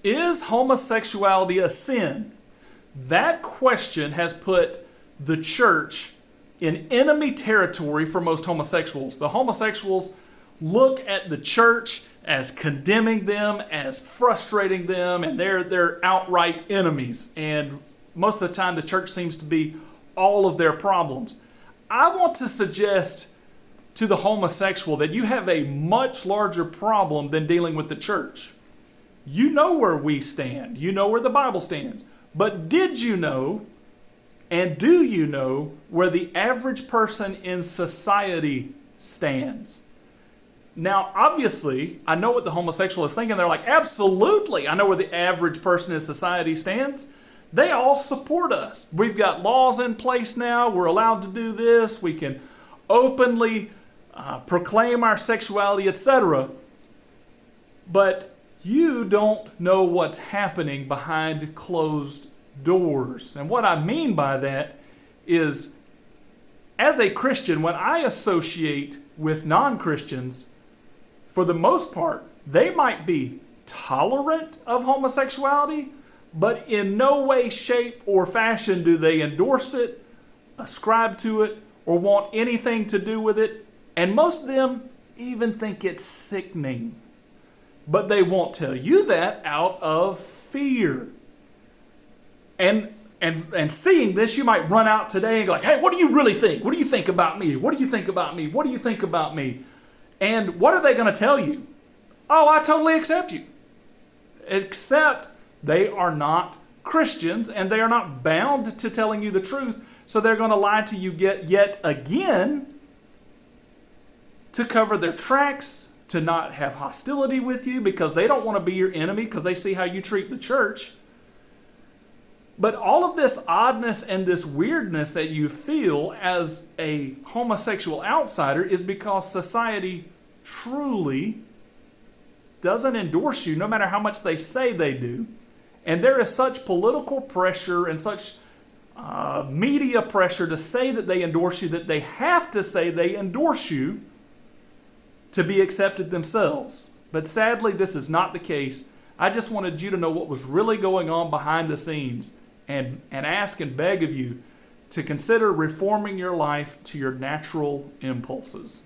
Is homosexuality a sin? That question has put the church in enemy territory for most homosexuals. The homosexuals look at the church as condemning them, as frustrating them, and they're outright enemies. And most of the time, the church seems to be all of their problems. I want to suggest to the homosexual that you have a much larger problem than dealing with the church. You know where we stand. You know where the Bible stands. But did you know, and do you know, where the average person in society stands? Now, obviously, I know what the homosexual is thinking. They're like, absolutely, I know where the average person in society stands. They all support us. We've got laws in place now. We're allowed to do this. We can openly proclaim our sexuality, etc. But you don't know what's happening behind closed doors. And what I mean by that is, as a Christian, when I associate with non-Christians, for the most part, they might be tolerant of homosexuality, but in no way, shape, or fashion do they endorse it, ascribe to it, or want anything to do with it. And most of them even think it's sickening. But they won't tell you that out of fear. And seeing this, you might run out today and go like, hey, what do you really think? What do you think about me? What do you think about me? What do you think about me? And what are they going to tell you? Oh, I totally accept you. Except they are not Christians and they are not bound to telling you the truth. So they're going to lie to you yet again to cover their tracks, to not have hostility with you because they don't want to be your enemy because they see how you treat the church. But all of this oddness and this weirdness that you feel as a homosexual outsider is because society truly doesn't endorse you, no matter how much they say they do. And there is such political pressure and such media pressure to say that they endorse you that they have to say they endorse you to be accepted themselves. But sadly, this is not the case. I just wanted you to know what was really going on behind the scenes and ask and beg of you to consider reforming your life to your natural impulses.